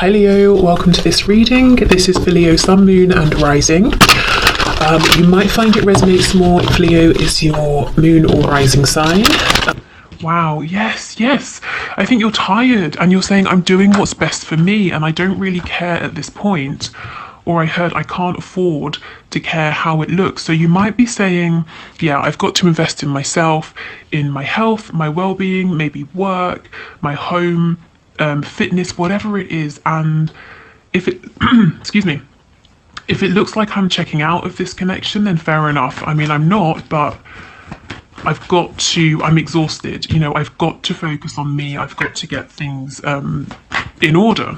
Hi Leo, welcome to this reading. This is for Leo Sun, Moon and Rising. You might find it resonates more if Leo is your moon or rising sign. Wow, yes. I think you're tired and you're saying I'm doing what's best for me and I don't really care at this point. Or I heard I can't afford to care how it looks. So you might be saying, yeah, I've got to invest in myself, in my health, my well-being, maybe work, my home, fitness, whatever it is. And if it, excuse me, if it looks like I'm checking out of this connection, then fair enough. I mean, I'm not, but I'm exhausted. You know, I've got to focus on me. I've got to get things in order.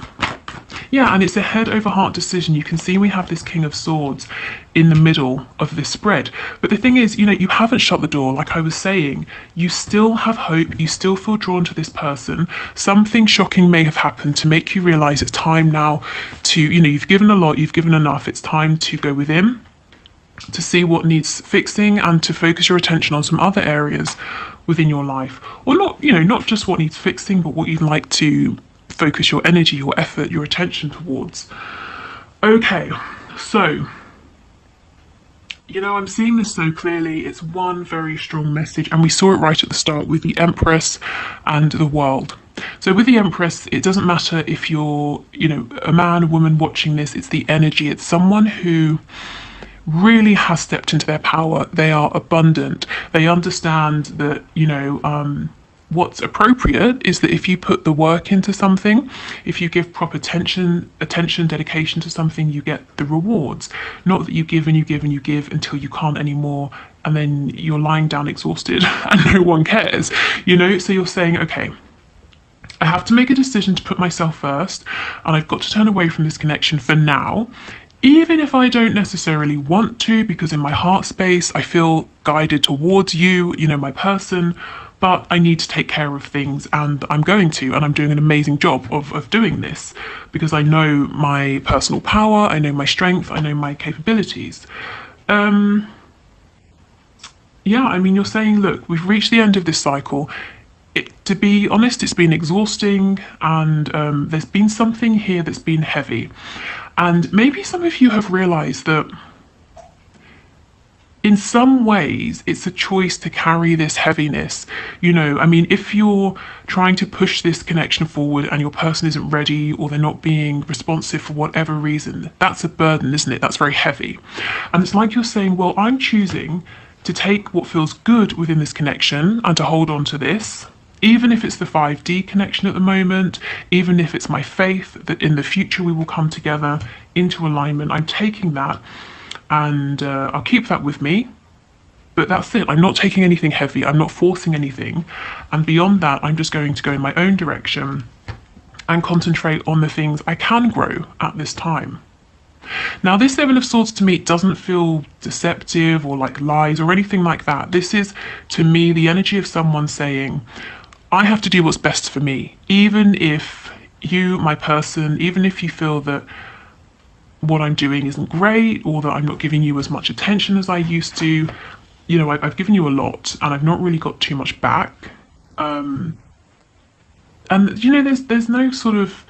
Yeah, and it's a head over heart decision. You can see we have this King of Swords in the middle of this spread. But the thing is, you know, you haven't shut the door. Like I was saying, you still have hope. You still feel drawn to this person. Something shocking may have happened to make you realize it's time now to, you know, you've given a lot, you've given enough. It's time to go within, to see what needs fixing and to focus your attention on some other areas within your life. Or not, you know, not just what needs fixing, but what you'd like to focus your energy, your effort, your attention towards. Okay, so, you know, I'm seeing this so clearly. It's one very strong message, and we saw it right at the start with the Empress and the World. So with the Empress, it doesn't matter if you're, you know, a man, a woman watching this, it's the energy. It's someone who really has stepped into their power. They are abundant. They understand that, you know, what's appropriate is that if you put the work into something, if you give proper attention, dedication to something, you get the rewards. Not that you give and you give and you give until you can't anymore, and then you're lying down exhausted and no one cares, you know? So you're saying, okay, I have to make a decision to put myself first, and I've got to turn away from this connection for now, even if I don't necessarily want to, because in my heart space, I feel guided towards you, you know, my person, but I need to take care of things, and I'm going to, and I'm doing an amazing job of doing this because I know my personal power, I know my strength, I know my capabilities. Yeah, I mean, you're saying, look, we've reached the end of this cycle. To be honest, it's been exhausting, and there's been something here that's been heavy. And maybe some of you have realized that in some ways, it's a choice to carry this heaviness. You know, I mean, if you're trying to push this connection forward and your person isn't ready or they're not being responsive for whatever reason, that's a burden, isn't it? That's very heavy. And it's like you're saying, well, I'm choosing to take what feels good within this connection and to hold on to this, even if it's the 5D connection at the moment, even if it's my faith that in the future we will come together into alignment. I'm taking that, and I'll keep that with me, but that's it. I'm not taking anything heavy, I'm not forcing anything, and beyond that I'm just going to go in my own direction and concentrate on the things I can grow at this time. Now, this Seven of Swords to me doesn't feel deceptive or like lies or anything like that. This is, to me, the energy of someone saying, I have to do what's best for me, even if you, my person, even if you feel that what I'm doing isn't great or that I'm not giving you as much attention as I used to. You know, I've given you a lot and I've not really got too much back. And you know, there's no sort of,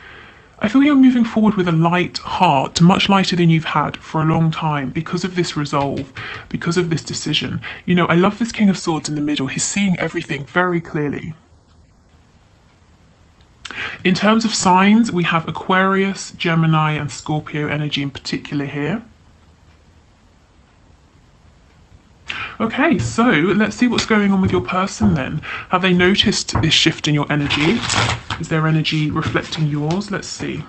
I feel you're moving forward with a light heart, much lighter than you've had for a long time because of this resolve, because of this decision. You know, I love this King of Swords in the middle. He's seeing everything very clearly. In terms of signs, we have Aquarius, Gemini, and Scorpio energy in particular here. Okay, so let's see what's going on with your person then. Have they noticed this shift in your energy? Is their energy reflecting yours? Let's see.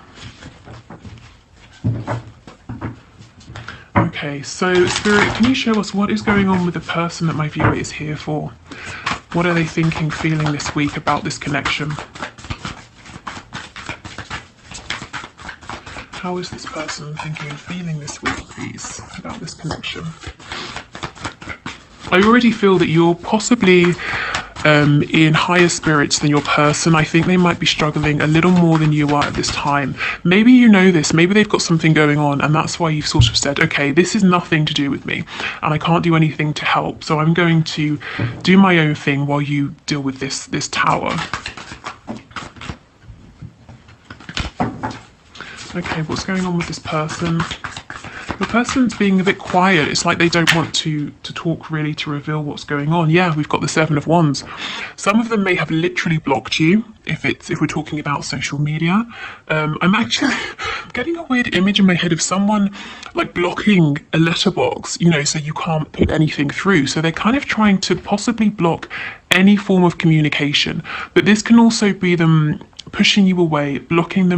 Okay, so Spirit, can you show us what is going on with the person that my viewer is here for? What are they thinking, feeling this week about this connection? How is this person thinking and feeling this week, please, about this connection? I already feel that you're possibly in higher spirits than your person. I think they might be struggling a little more than you are at this time. Maybe you know this, maybe they've got something going on, and that's why you've sort of said, okay, this is nothing to do with me, and I can't do anything to help, so I'm going to do my own thing while you deal with this tower. Okay, what's going on with this person? The person's being a bit quiet. It's like they don't want to talk really, to reveal what's going on. Yeah, we've got the Seven of Wands. Some of them may have literally blocked you if we're talking about social media. I'm actually getting a weird image in my head of someone like blocking a letterbox, so you can't put anything through. So they're kind of trying to possibly block any form of communication. But this can also be them pushing you away, blocking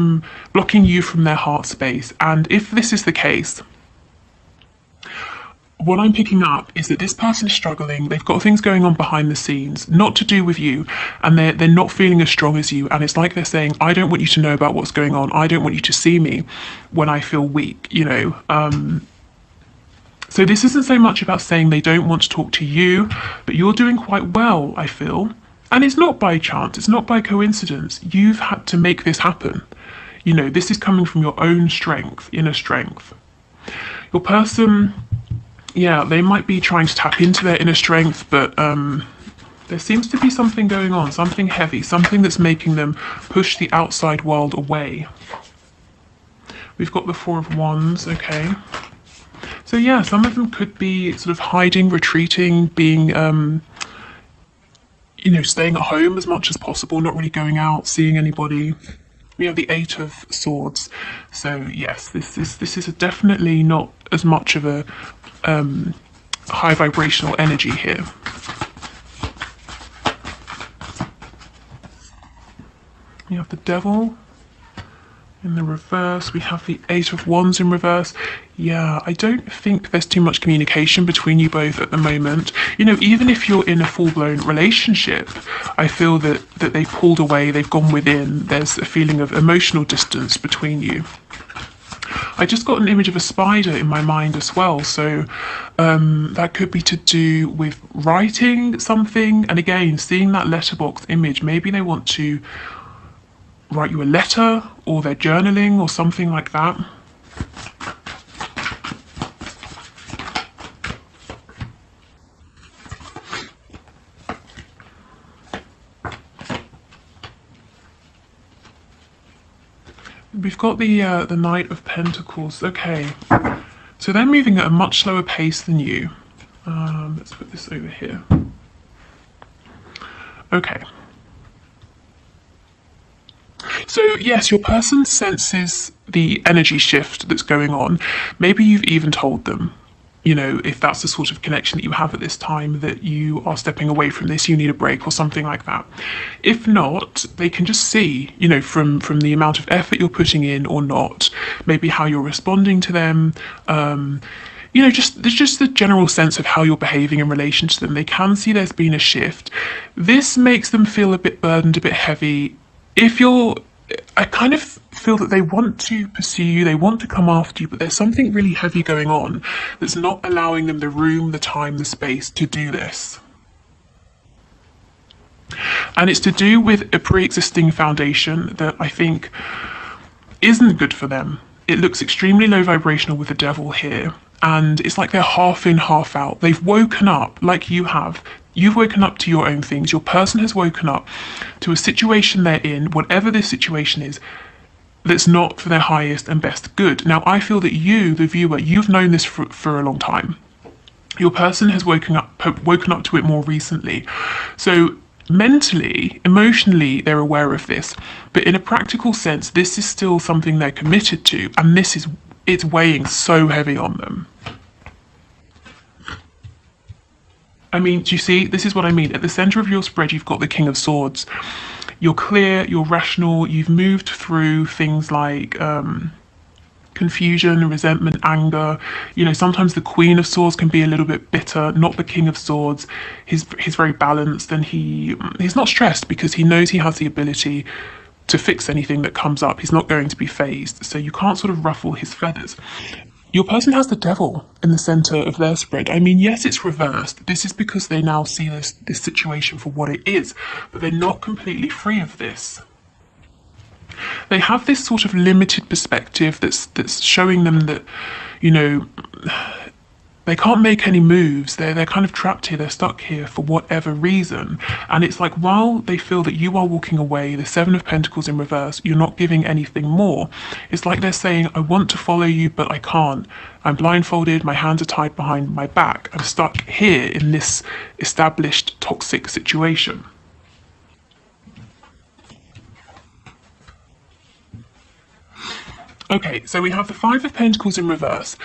you from their heart space. And if this is the case, what I'm picking up is that this person is struggling. They've got things going on behind the scenes, not to do with you, and they're not feeling as strong as you. And it's like they're saying, I don't want you to know about what's going on. I don't want you to see me when I feel weak, So this isn't so much about saying they don't want to talk to you, but you're doing quite well, I feel. And it's not by chance, it's not by coincidence. You've had to make this happen. This is coming from your own strength, inner strength. Your person, yeah, they might be trying to tap into their inner strength, but there seems to be something going on, something heavy, something that's making them push the outside world away. We've got the Four of Wands, okay. So yeah, some of them could be sort of hiding, retreating, being, staying at home as much as possible, not really going out, seeing anybody. We have the Eight of Swords. So yes, this is definitely not as much of a high vibrational energy here. We have the Devil in the reverse. We have the Eight of Wands in reverse. Yeah, I don't think there's too much communication between you both at the moment. Even if you're in a full-blown relationship, I feel that they pulled away, they've gone within. There's a feeling of emotional distance between you. I just got an image of a spider in my mind as well, so that could be to do with writing something. And again, seeing that letterbox image, maybe they want to write you a letter, or they're journaling or something like that. We've got the Knight of Pentacles. Okay, so they're moving at a much slower pace than you. Let's put this over here. Okay. So yes, your person senses the energy shift that's going on. Maybe you've even told them, if that's the sort of connection that you have at this time, that you are stepping away from this, you need a break or something like that. If not, they can just see, from the amount of effort you're putting in or not, maybe how you're responding to them, there's just the general sense of how you're behaving in relation to them. They can see there's been a shift. This makes them feel a bit burdened, a bit heavy. I kind of feel that they want to pursue you, they want to come after you, but there's something really heavy going on that's not allowing them the room, the time, the space to do this. And it's to do with a pre-existing foundation that I think isn't good for them. It looks extremely low vibrational with the Devil here. And it's like they're half in, half out. They've woken up like you have. You've woken up to your own things. Your person has woken up to a situation they're in, whatever this situation is, that's not for their highest and best good. Now, I feel that you, the viewer, you've known this for a long time. Your person has woken up to it more recently. So mentally, emotionally, they're aware of this. But in a practical sense, this is still something they're committed to. And it's weighing so heavy on them. I mean, do you see? This is what I mean. At the center of your spread, you've got the King of Swords. You're clear, you're rational, you've moved through things like confusion, resentment, anger. Sometimes the Queen of Swords can be a little bit bitter, not the King of Swords. He's very balanced, and he's not stressed because he knows he has the ability to fix anything that comes up. He's not going to be phased, so you can't sort of ruffle his feathers. Your person has the Devil in the center of their spread. I mean, yes, it's reversed. This is because they now see this situation for what it is, but they're not completely free of this. They have this sort of limited perspective that's showing them that, they can't make any moves. They're kind of trapped here. They're stuck here for whatever reason. And it's like while they feel that you are walking away, the Seven of Pentacles in reverse, you're not giving anything more. It's like they're saying, I want to follow you, but I can't. I'm blindfolded, my hands are tied behind my back. I'm stuck here in this established toxic situation. Okay, so we have the Five of Pentacles in reverse.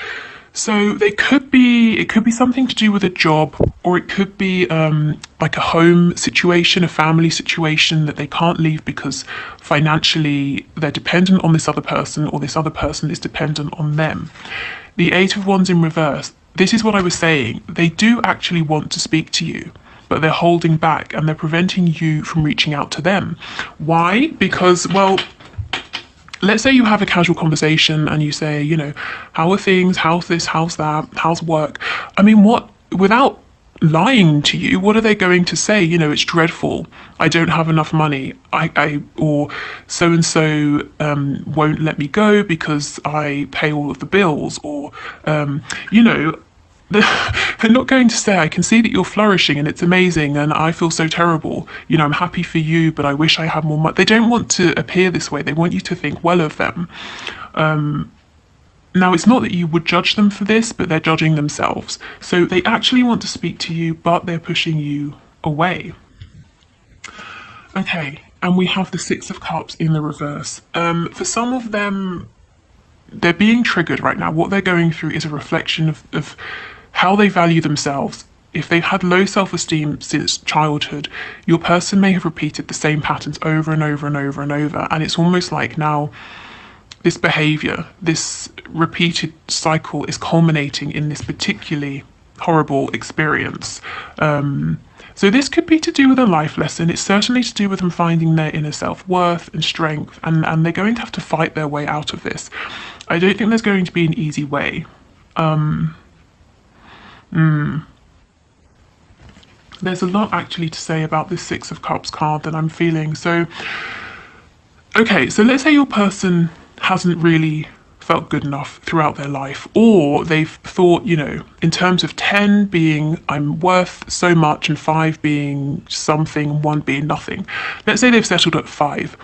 So it could be something to do with a job, or it could be like a home situation, a family situation that they can't leave because financially they're dependent on this other person, or this other person is dependent on them. The Eight of Wands in reverse. This is what I was saying. They do actually want to speak to you, but they're holding back and they're preventing you from reaching out to them. Why? Because, well, let's say you have a casual conversation and you say, how are things? How's this? How's that? How's work? I mean, without lying to you, what are they going to say? It's dreadful. I don't have enough money. Or so and so won't let me go because I pay all of the bills. Or, they're not going to say, I can see that you're flourishing and it's amazing and I feel so terrible. I'm happy for you, but I wish I had more money. They don't want to appear this way. They want you to think well of them. Now, it's not that you would judge them for this, but they're judging themselves. So they actually want to speak to you, but they're pushing you away. Okay, and we have the Six of Cups in the reverse. For some of them, they're being triggered right now. What they're going through is a reflection of how they value themselves. If they've had low self-esteem since childhood, your person may have repeated the same patterns over and over and over and over. And it's almost like now this behavior, this repeated cycle is culminating in this particularly horrible experience. So this could be to do with a life lesson. It's certainly to do with them finding their inner self-worth and strength, and they're going to have to fight their way out of this. I don't think there's going to be an easy way. There's a lot actually to say about this Six of Cups card that I'm feeling. So, okay, so let's say your person hasn't really felt good enough throughout their life, or they've thought, in terms of 10 being I'm worth so much and 5 being something, 1 being nothing. Let's say they've settled at 5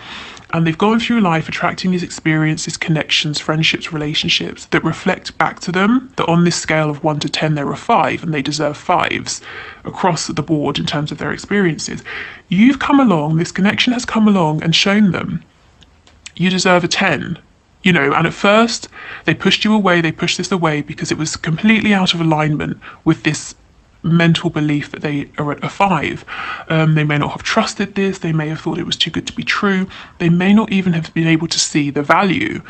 and they've gone through life attracting these experiences, connections, friendships, relationships that reflect back to them that on this scale of 1 to 10 they're a 5 and they deserve 5s across the board in terms of their experiences. You've come along, this connection has come along and shown them you deserve a 10. And at first they pushed you away, they pushed this away because it was completely out of alignment with this mental belief that they are at a 5. They may not have trusted this, they may have thought it was too good to be true, they may not even have been able to see the value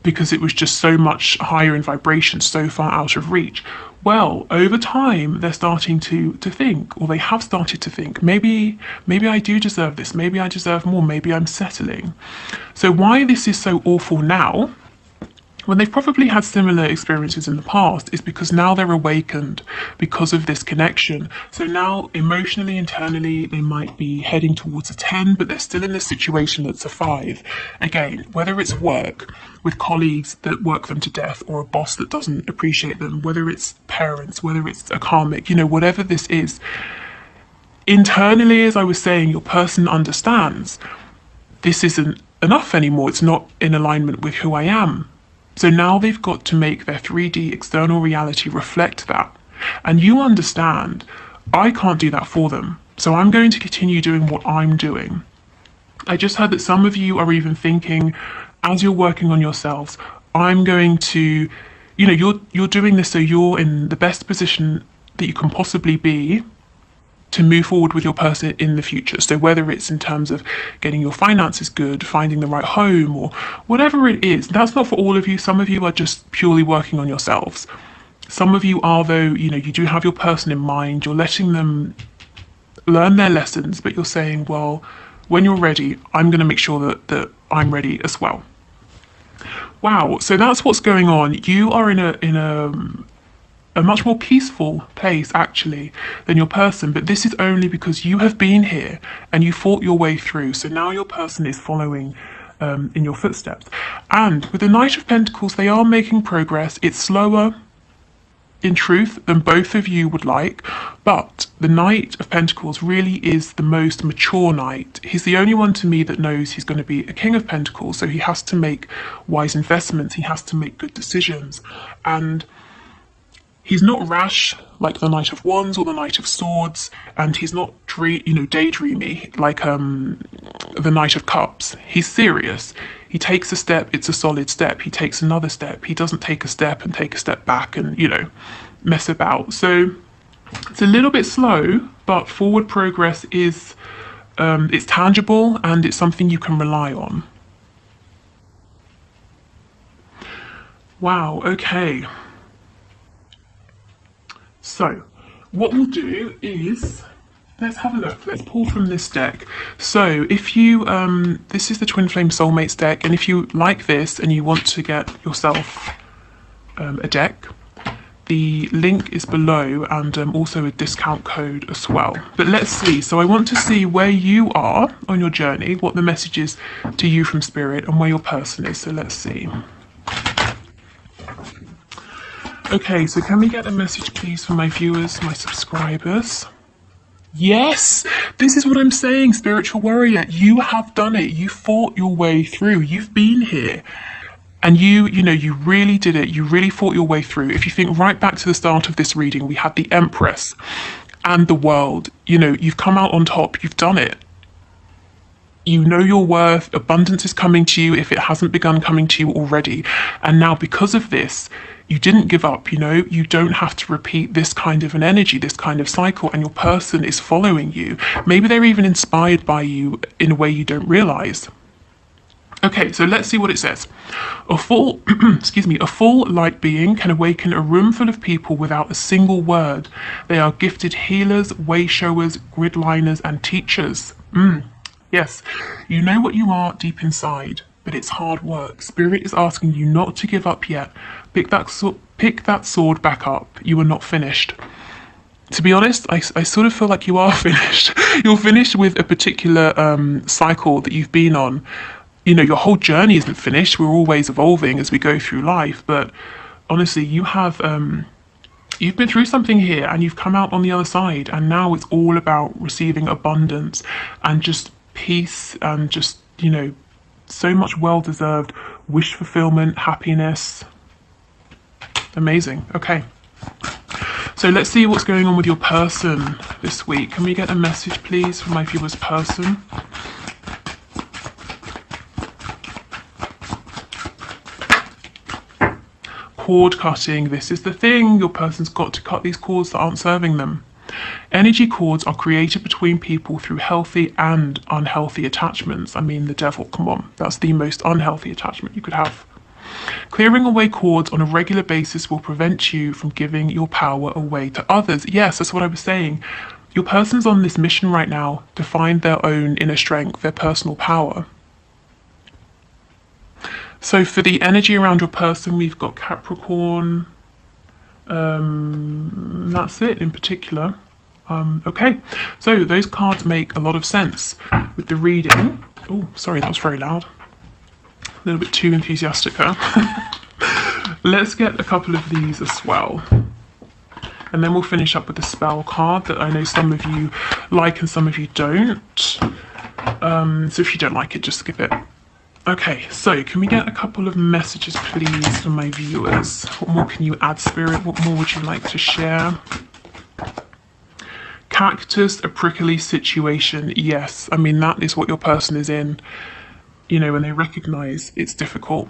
because it was just so much higher in vibration, so far out of reach. Well, over time, they're starting to think, or they have started to think, maybe I do deserve this, maybe I deserve more, maybe I'm settling. So why this is so awful now, when they've probably had similar experiences in the past, is because now they're awakened because of this connection. So now emotionally, internally, they might be heading towards a 10, but they're still in this situation that's a 5. Again, whether it's work with colleagues that work them to death, or a boss that doesn't appreciate them, whether it's parents, whether it's a karmic, whatever this is, internally, as I was saying, your person understands this isn't enough anymore. It's not in alignment with who I am. So now they've got to make their 3D external reality reflect that. And you understand, I can't do that for them. So I'm going to continue doing what I'm doing. I just heard that some of you are even thinking, as you're working on yourselves, I'm going to, you're doing this so you're in the best position that you can possibly be to move forward with your person in the future. So whether it's in terms of getting your finances good, finding the right home, or whatever it is, that's not for all of you. Some of you are just purely working on yourselves. Some of you are, though, you do have your person in mind, you're letting them learn their lessons, but you're saying, well, when you're ready, I'm going to make sure that I'm ready as well. Wow, so that's what's going on. You are in a much more peaceful place actually than your person, but this is only because you have been here and you fought your way through. So now your person is following in your footsteps. And with the Knight of Pentacles, they are making progress. It's slower, in truth than both of you would like, but the Knight of Pentacles really is the most mature knight. He's the only one to me that knows he's going to be a King of Pentacles, so he has to make wise investments, he has to make good decisions, and he's not rash like the Knight of Wands or the Knight of Swords, and he's not daydreamy like the Knight of Cups. He's serious. He takes a step, it's a solid step. He takes another step. He doesn't take a step and take a step back and, mess about. So it's a little bit slow, but forward progress is it's tangible and it's something you can rely on. Wow, okay. So what we'll do is, let's have a look. Let's pull from this deck. So if you, this is the Twin Flame Soulmates deck, and if you like this and you want to get yourself a deck, the link is below, and also a discount code as well. But let's see. So I want to see where you are on your journey, what the message is to you from Spirit, and where your person is. So let's see. Okay, so can we get a message, please, for my viewers, my subscribers? Yes, this is what I'm saying, spiritual warrior. You have done it. You fought your way through. You've been here. And you really did it. You really fought your way through. If you think right back to the start of this reading, we had the Empress and the World. You've come out on top. You've done it. You know your worth. Abundance is coming to you if it hasn't begun coming to you already. And now because of this, you didn't give up, you don't have to repeat this kind of an energy, this kind of cycle, and your person is following you. Maybe they're even inspired by you in a way you don't realize. Okay, so let's see what it says. A full, a full light being can awaken a room full of people without a single word. They are gifted healers, way showers, grid liners, and teachers. Yes, you know what you are deep inside, but it's hard work. Spirit is asking you not to give up yet. Pick that sword back up. You are not finished. To be honest, I sort of feel like you are finished. You're finished with a particular cycle that you've been on. Your whole journey isn't finished. We're always evolving as we go through life. But honestly, you've been through something here and you've come out on the other side. And now it's all about receiving abundance and just peace and just, so much well-deserved wish fulfillment, happiness. Amazing. Okay. So let's see what's going on with your person this week. Can we get a message, please, from my viewer's person? Cord cutting. This is the thing. Your person's got to cut these cords that aren't serving them. Energy cords are created between people through healthy and unhealthy attachments. I mean, the devil, come on. That's the most unhealthy attachment you could have. Clearing away cords on a regular basis will prevent you from giving your power away to others. Yes, that's what I was saying. Your person's on this mission right now to find their own inner strength, their personal power. So for the energy around your person, we've got Capricorn. That's it in particular. Okay, so those cards make a lot of sense with the reading. Oh, sorry, that was very loud. A little bit too enthusiastic there. Let's get a couple of these as well. And then we'll finish up with the spell card that I know some of you like and some of you don't. So if you don't like it, just skip it. Okay, so can we get a couple of messages, please, from my viewers? What more can you add, Spirit? What more would you like to share? Cactus, a prickly situation. Yes, I mean, that is what your person is in, when they recognize it's difficult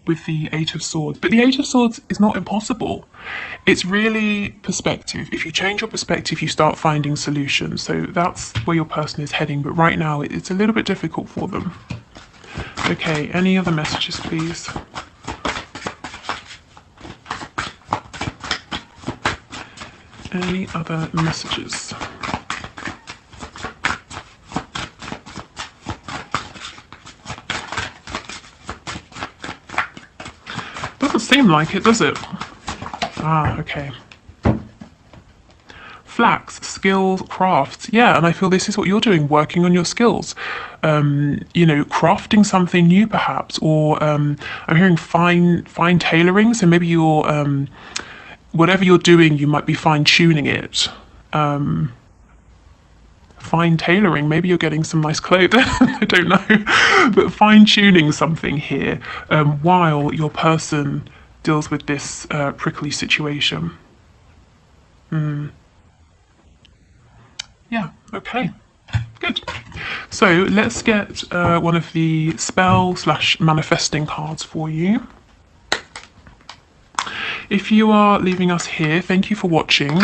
with the Eight of Swords. But the Eight of Swords is not impossible. It's really perspective. If you change your perspective, you start finding solutions. So that's where your person is heading. But right now, it's a little bit difficult for them. Okay, any other messages, please? Any other messages? Doesn't seem like it, does it? Ah, okay. Flax, skills, crafts. Yeah, and I feel this is what you're doing, working on your skills. Crafting something new perhaps, or I'm hearing fine tailoring, so maybe you're whatever you're doing, you might be fine-tuning it. Fine tailoring, maybe you're getting some nice clothes, I don't know, but fine-tuning something here while your person deals with this prickly situation. Yeah, okay, good. So let's get one of the spell / manifesting cards for you. If you are leaving us here, thank you for watching.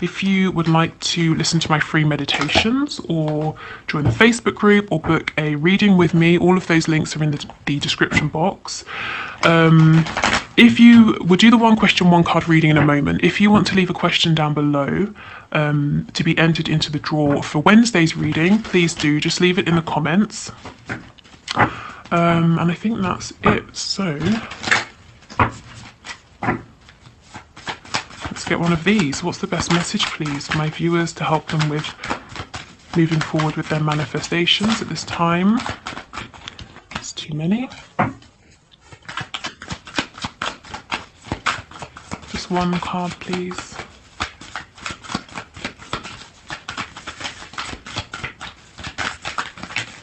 If you would like to listen to my free meditations or join the Facebook group or book a reading with me, all of those links are in the description box. If you will do the one question, one card reading in a moment. If you want to leave a question down below to be entered into the draw for Wednesday's reading, please do. Just leave it in the comments. And I think that's it. So let's get one of these. What's the best message, please, for my viewers to help them with moving forward with their manifestations at this time? It's too many. Just one card, please.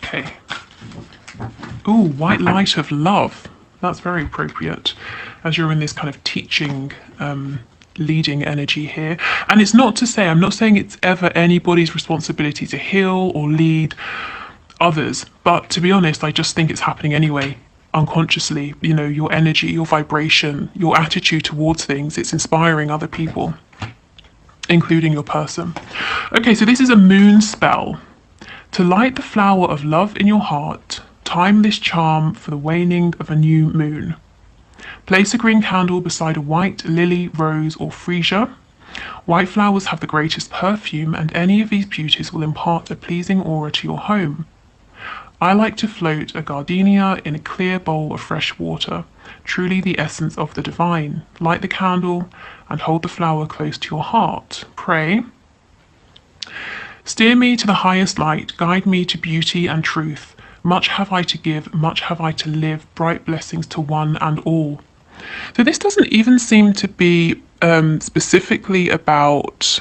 Okay. Ooh, white light of love. That's very appropriate as you're in this kind of teaching, leading energy here. And it's not to say, I'm not saying it's ever anybody's responsibility to heal or lead others, but to be honest, I just think it's happening anyway, unconsciously. You know, your energy, your vibration, your attitude towards things, it's inspiring other people, including your person. Okay, so this is a moon spell. To light the flower of love in your heart, time this charm for the waning of a new moon. Place a green candle beside a white lily, rose, or freesia. White flowers have the greatest perfume, and any of these beauties will impart a pleasing aura to your home. I like to float a gardenia in a clear bowl of fresh water, truly the essence of the divine. Light the candle and hold the flower close to your heart. Pray. Steer me to the highest light, guide me to beauty and truth. Much have I to give, much have I to live, bright blessings to one and all. So this doesn't even seem to be specifically about,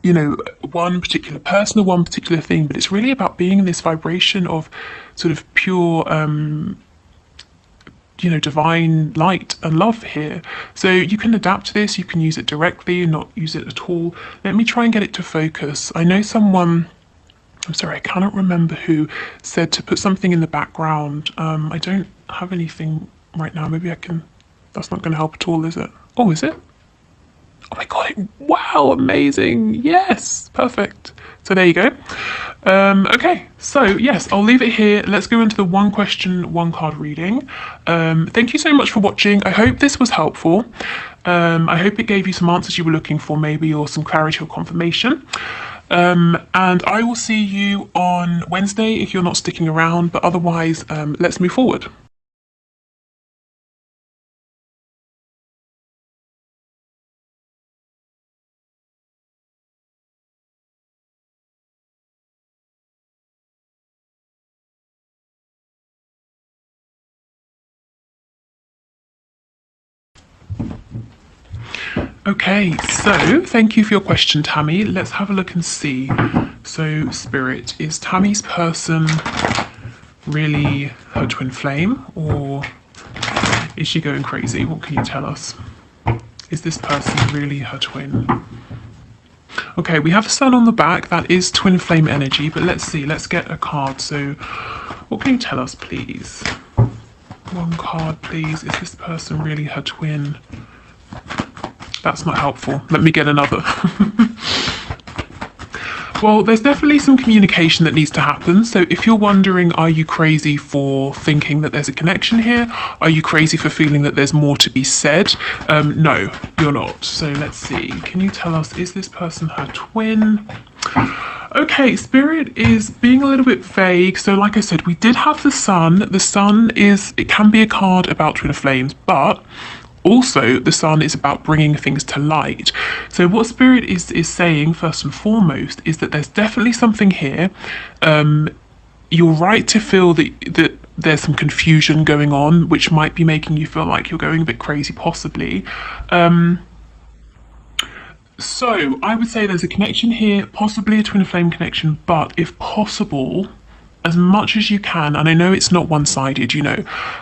you know, one particular person or one particular thing, but it's really about being in this vibration of sort of pure, you know, divine light and love here. So you can adapt to this, you can use it directly, not use it at all. Let me try and get it to focus. I know someone, I'm sorry, I cannot remember who, said to put something in the background. I don't have anything right now. Maybe I can, that's not going to help at all, is it? Oh, is it? Oh my God, wow, amazing. Yes, perfect. So there you go. Okay, so yes, I'll leave it here. Let's go into the one question, one card reading. Thank you so much for watching. I hope this was helpful. I hope it gave you some answers you were looking for, maybe, or some clarity or confirmation. And I will see you on Wednesday if you're not sticking around, but otherwise, let's move forward. Okay, so thank you for your question, Tammy. Let's have a look and see. So, Spirit, is Tammy's person really her twin flame, or is she going crazy? What can you tell us? Is this person really her twin? Okay, we have the sun on the back. That is twin flame energy, but let's see. Let's get a card. So, what can you tell us, please? One card, please. Is this person really her twin? That's not helpful. Let me get another. Well, there's definitely some communication that needs to happen. So if you're wondering, are you crazy for thinking that there's a connection here? Are you crazy for feeling that there's more to be said? No, you're not. So let's see. Can you tell us, is this person her twin? Okay, Spirit is being a little bit vague. So like I said, we did have the sun. The sun is, it can be a card about twin flames, but also, the sun is about bringing things to light. So what Spirit is saying, first and foremost, is that there's definitely something here. You're right to feel that there's some confusion going on, which might be making you feel like you're going a bit crazy, possibly. So I would say there's a connection here, possibly a twin flame connection, but if possible, as much as you can, and I know it's not one-sided,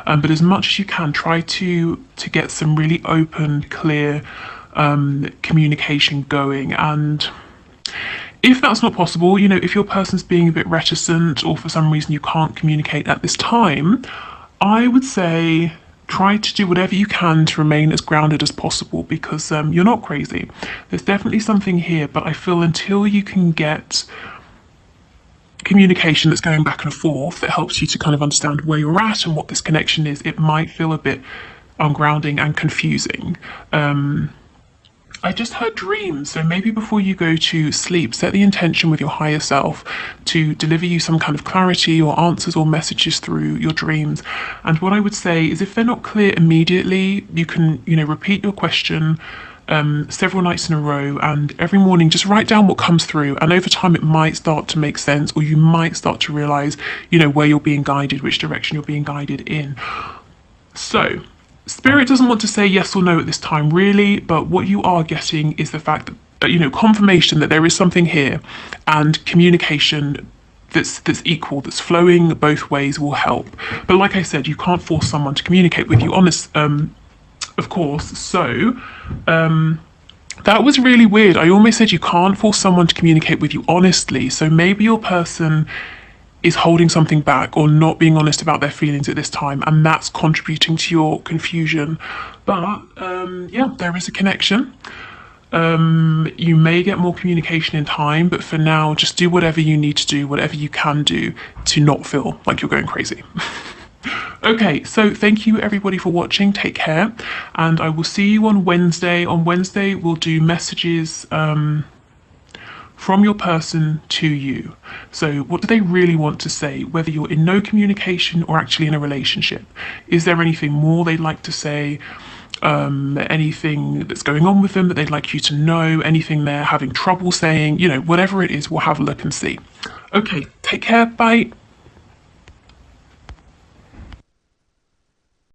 but as much as you can, try to get some really open, clear communication going. And if that's not possible, if your person's being a bit reticent or for some reason you can't communicate at this time, I would say try to do whatever you can to remain as grounded as possible, because you're not crazy. There's definitely something here, but I feel until you can get communication that's going back and forth that helps you to kind of understand where you're at and what this connection is, it might feel a bit ungrounding and confusing. I just heard dreams, so maybe before you go to sleep, set the intention with your higher self to deliver you some kind of clarity or answers or messages through your dreams. And what I would say is, if they're not clear immediately, you can, repeat your question several nights in a row, and every morning just write down what comes through, and over time it might start to make sense, or you might start to realize, where you're being guided, which direction you're being guided in. So Spirit doesn't want to say yes or no at this time, really, but what you are getting is the fact that, confirmation that there is something here, and communication that's equal, that's flowing both ways will help. But like I said, you can't force someone to communicate with you, of course. So that was really weird. I almost said you can't force someone to communicate with you honestly. So maybe your person is holding something back or not being honest about their feelings at this time, and that's contributing to your confusion. But yeah, there is a connection. You may get more communication in time, but for now, just do whatever you need to do, whatever you can do to not feel like you're going crazy. Okay, so thank you everybody for watching. Take care, and I will see you on Wednesday. On Wednesday, we'll do messages from your person to you. So what do they really want to say, whether you're in no communication or actually in a relationship? Is there anything more they'd like to say? Anything that's going on with them that they'd like you to know? Anything they're having trouble saying? Whatever it is, we'll have a look and see. Okay, take care. Bye.